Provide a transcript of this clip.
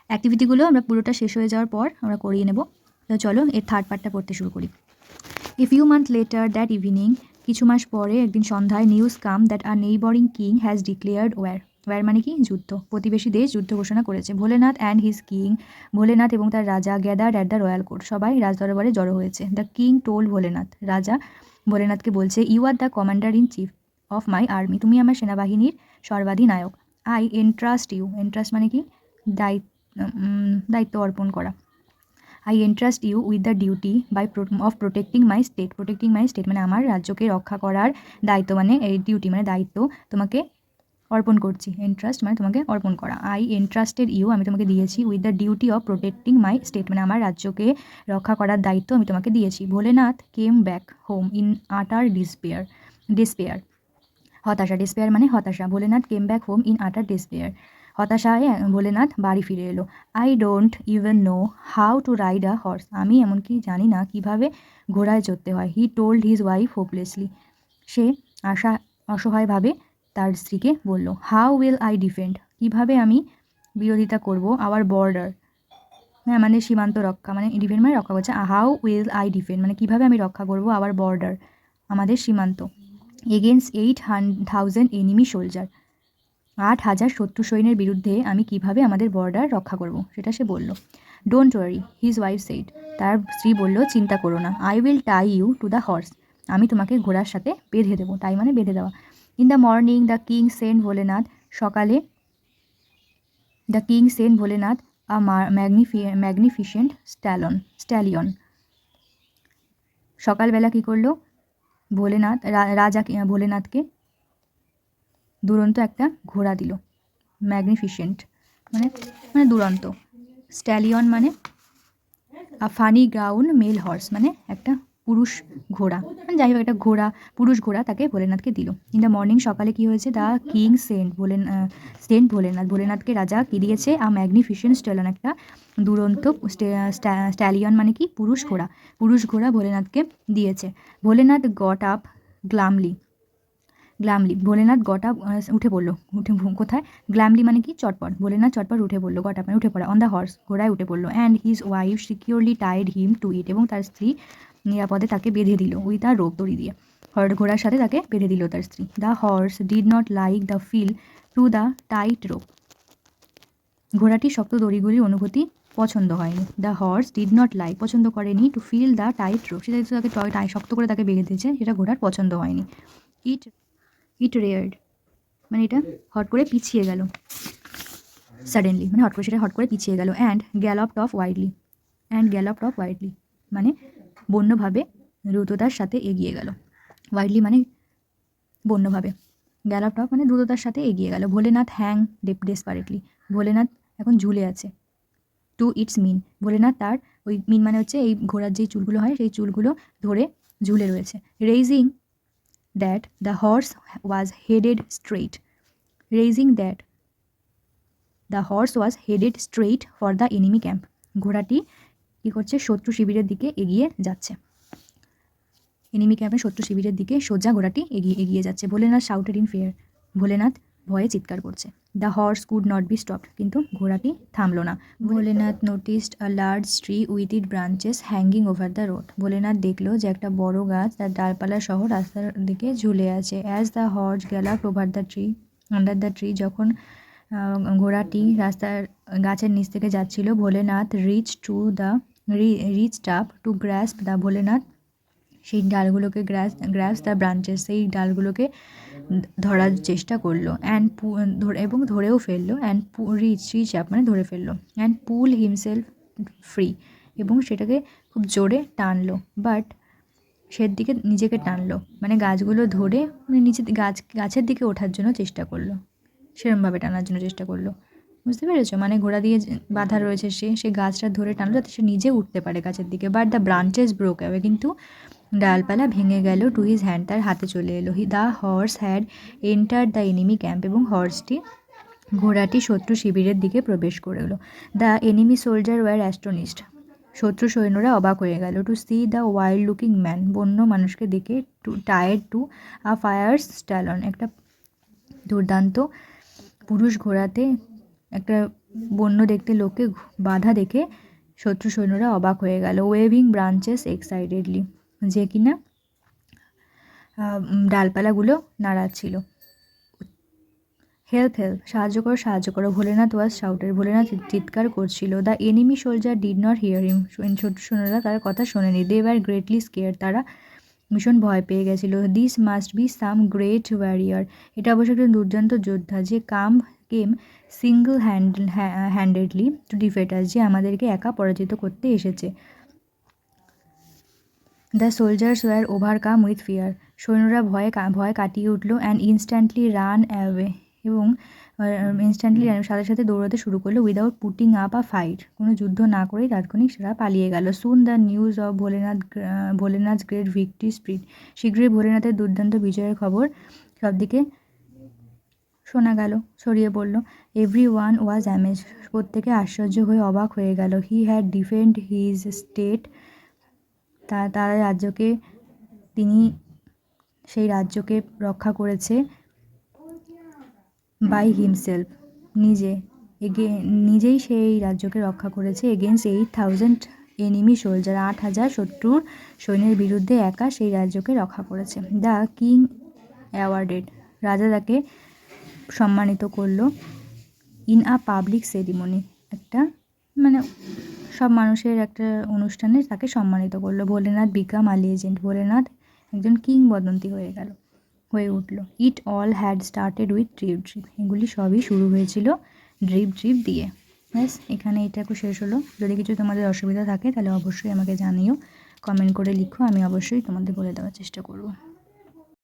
অ্যাক্টিভিটিগুলো আমরা পুরোটা শেষ হয়ে যাওয়ার পর আমরা করিয়ে নেব। তো চলো এর থার্ড পার্টটা পড়তে শুরু করি। A few month later that evening, কিছু মাস পরে একদিন সন্ধ্যায়, news came that a neighbouring king has declared war মানে কি যুদ্ধ, প্রতিবেশী দেশ যুদ্ধ ঘোষণা করেছে। Bholenath and his king, Bholenath এবং তার রাজা, gathered at the royal court, সবাই রাজদরবারে জড়ো হয়েছে। দ্য কিং টোল্ড ভোলেনাথ, রাজা ভোলেনাথকে বলছে, you are the commander in chief of my army, তুমি আমার সেনাবাহিনীর সর্বাধিনায়ক। আই এন্ট্রাস্ট ইউ, এন্ট্রাস্ট মানে কি দায়িত্ব অর্পণ করা। I entrust you with the duty of protecting my state, protecting my state মানে আমার রাজ্যকে রক্ষা করার দায়িত্ব, মানে এই ডিউটি মানে দায়িত্ব তোমাকে অর্পণ করছি। এন্ট্রাস্ট মানে তোমাকে অর্পণ করা। আই এন্ট্রাস্টেড ইউ, আমি তোমাকে দিয়েছি, with the duty of protecting my state মানে আমার রাজ্যকে রক্ষা করার দায়িত্ব আমি তোমাকে দিয়েছি। Bholenath came back home in utter despair, হতাশা, ডিসপেয়ার মানে হতাশা। Bholenath came back home in utter despair, হতাশায় ভোলেনাথ বাড়ি ফিরে এলো। I don't even know how to ride a horse, আমি এমনকি জানি না কিভাবে ঘোড়ায় চড়তে হয়। He told his wife hopelessly, সে অসহায়ভাবে তার স্ত্রীকে বলল। হাউ উইল আই ডিফেন্ড, কিভাবে আমি বিরোধিতা করব, আওয়ার বর্ডার, হ্যাঁ মানে সীমান্ত রক্ষা, মানে ডিফেন্ড মানে রক্ষা করছে। হাউ উইল আই ডিফেন্ড মানে কিভাবে আমি রক্ষা করব, আওয়ার বর্ডার আমাদের সীমান্ত, এগেনস্ট 8,000 এনিমি সোলজার, 8,000 শত্রু সৈন্যের বিরুদ্ধে আমি কিভাবে আমাদের বর্ডার রক্ষা করব, সেটা সে বলল। Don't worry, his wife said, তার স্ত্রী বলল, চিন্তা করো না। I will tie you to the horse, আমি তোমাকে ঘোড়ার সাথে বেঁধে দেবো, টাই মানে বেঁধে দেওয়া। In the morning the king sent Bholenath, সকালে the king sent Bholenath a magnificent stallion, সকালবেলা কী করলো ভোলেনাথ, রাজা ভোলেনাথকে দুরন্ত একটা ঘোড়া দিল। ম্যাগনিফিসেন্ট মানে মানে দুরন্ত, স্ট্যালিয়ন মানে ফানি গ্রাউন্ড মেল হর্স মানে একটা পুরুষ ঘোড়া, মানে যাই হোক একটা ঘোড়া, পুরুষ ঘোড়া তাকে ভোলেনাথকে দিল। ইন দ্য মর্নিং, সকালে কি হয়েছে, দ্য কিং সেন্ট ভোলেনাথ, ভোলেনাথকে রাজা কি দিয়েছে, আ ম্যাগনিফিসেন্ট স্ট্যালিয়ন, একটা দুরন্ত স্ট্যালিয়ন মানে কি পুরুষ ঘোড়া ভোলেনাথকে দিয়েছে। ভোলেনাথ গট আপ গ্লামলি, ভোলেনাথ গটা উঠে পড়লো, কোথায়, গ্ল্যামলি মানে কি চটপট, ভোলেনাথ চটপট উঠে পড়লো, গটা মানে উঠে পড়া, অন দ্য হর্স ঘোড়ায় উঠে পড়লো। And his wife securely tied him to it, এবং তার স্ত্রী নিরাপদে তাকে বেঁধে দিল, উইথ আর রোপ দড়ি দিয়ে, ঘোড়ার সাথে তাকে বেঁধে দিল তার স্ত্রী। The horse did not like the feel to the tight rope, ঘোড়াটি শক্ত দড়িগুলির অনুভূতি পছন্দ হয়নি। The horse did not like পছন্দ করেনি, to feel the tight rope, সেটা তাকে শক্ত করে তাকে বেঁধে দিয়েছে, সেটা ঘোড়ার পছন্দ হয়নি। ইট রেয়ার্ড মানে এটা হট করে পিছিয়ে গেল, সাডেনলি মানে সেটা হট করে পিছিয়ে গেল। অ্যান্ড গ্যালপড অফ ওয়াইডলি মানে বন্যভাবে দ্রুততার সাথে এগিয়ে গেল, ওয়াইডলি মানে বন্যভাবে, গ্যালপড অফ মানে দ্রুততার সাথে এগিয়ে গেল। ভোলেনাথ হ্যাং ডেসপারেটলি, ভোলেনাথ এখন ঝুলে আছে। টু ইটস মিন, ভোলেনাথ তার ওই মিন মানে হচ্ছে এই ঘোড়ার যেই চুলগুলো হয় সেই চুলগুলো ধরে ঝুলে রয়েছে। Raising that the horse was headed straight, for the enemy camp, ঘোড়াটি কী করছে, শত্রু শিবিরের দিকে এগিয়ে যাচ্ছে, এনিমি ক্যাম্পে শত্রু শিবিরের দিকে সোজা ঘোড়াটি এগিয়ে যাচ্ছে। Bholenath shouted in fear, Bholenath ভয়ে চিৎকার করছে। The horse could not be stopped, কিন্তু ঘোড়াটি থামলো না। Bholenath noticed a large tree with it branches hanging over the road, Bholenath দেখলো যে একটা বড় গাছ তার ডালপালা সহ রাস্তার দিকে ঝুলে আছে। As the horse galloped over the tree under the tree, যখন ঘোড়াটি গাছের নিচ থেকে যাচ্ছিল, Bholenath reached up to grasp the, Bholenath সেই ডালগুলোকে গ্রাস দ্য ব্রাঞ্চেস, সেই ডালগুলোকে ধরার চেষ্টা করলো। এবং ধরেও ফেললো। অ্যান্ড রিচ আপ মানে ধরে ফেললো। অ্যান্ড পুল হিমসেলফ ফ্রি, এবং সেটাকে খুব জোরে টানলো, বাট দিকে নিজেকে টানলো, মানে গাছগুলো ধরে মানে গাছের দিকে ওঠার জন্য চেষ্টা করলো, সেরমভাবে টানার জন্য চেষ্টা করলো, বুঝতে পেরেছো, মানে ঘোড়া দিয়ে বাঁধা রয়েছে সে গাছটা ধরে টানলো যাতে সে নিজে উঠতে পারে গাছের দিকে। But the branches broke away, কিন্তু ডালপালা ভেঙে গেল। টু হিজ হ্যান্ড, তার হাতে চলে এলো। The horse had enter the enemy camp, এবং ঘোড়াটি শত্রু শিবিরের দিকে প্রবেশ করে এলো। The enemy soldier were astonished, শত্রু সৈন্যরা অবাক হয়ে গেল। To see the wild looking man, বন্য মানুষকে দেখে। টায়ার্ড টু আ ফায়ার্স স্ট্যালন, একটা দুর্দান্ত পুরুষ ঘোড়াতে একটা বন্য দেখতে লোককে বাধা দেখে শত্রু সৈন্যরা অবাক হয়ে গেল। ওয়েভিং ব্রাঞ্চেস এক্সাইটেডলি, যে কিনা ডালপালাগুলো নাড়াচ্ছিল। হেল্প হেল্প, সাহায্য করো সাহায্য করো, ভোলেনাথ ওয়াজ শাউটেড, ভোলেনাথ চিৎকার করছিল। The enemy soldier did not hear him, শত্রু সৈন্যরা তার কথা শোনেনি। দে ওয়ার গ্রেটলি স্কেয়ার, তারা ভীষণ ভয় পেয়ে গেছিল। This must be some great warrior, এটা অবশ্য একজন দুর্দান্ত যোদ্ধা, যে came single handedly to defeat us, যে আমাদেরকে একা পরাজিত করতে এসেছে। The soldiers were overcome with fear, সৈন্যরা ভয় কাটিয়ে উঠল। অ্যান্ড ইনস্ট্যান্টলি রান অ্যাওয়ে, এবং ইনস্ট্যান্টলি সাথে সাথে দৌড়াতে শুরু করলো। Without putting up a fight, কোনো যুদ্ধ না করেই তাৎক্ষণিক সেরা পালিয়ে গেল। Soon the news of Bholenath great victory স্প্রিড, শীঘ্রই ভোলেনাথের দুর্দান্ত বিজয়ের খবর সবদিকে শোনা গেল, ছড়িয়ে পড়ল। এভরি ওয়ান ওয়াজ অ্যামেজ, প্রত্যেকে আশ্চর্য হয়ে অবাক হয়ে গেল। He had defend his state, তার রাজ্যকে, তিনি সেই রাজ্যকে রক্ষা করেছে। বাই হিমসেলফ, নিজেই সেই রাজ্যকে রক্ষা করেছে। এগেনস্ট 8,000 এনিমি সোলজার, 8,000 শত্রুর সৈন্যের বিরুদ্ধে একা সেই রাজ্যকে রক্ষা করেছে। দ্য কিং অ্যাওয়ার্ডেড, রাজা তাকে সম্মানিত করল। ইন আ পাবলিক সেরিমনি, একটা মানে সব মানুষের একটা অনুষ্ঠানে তাকে সম্মানিত করলো। Bholenath become a legend, Bholenath একজন কিংবদন্তি হয়ে উঠল। It all had started with drip drip, এগুলি সবই শুরু হয়েছিল ড্রিপ ড্রিপ দিয়ে। ব্যাস, এখানে এটাকে শেষ হলো। যদি কিছু তোমাদের অসুবিধা থাকে তাহলে অবশ্যই আমাকে জানিও, কমেন্ট করে লিখো, আমি অবশ্যই তোমাদের বলে দেওয়ার চেষ্টা করব।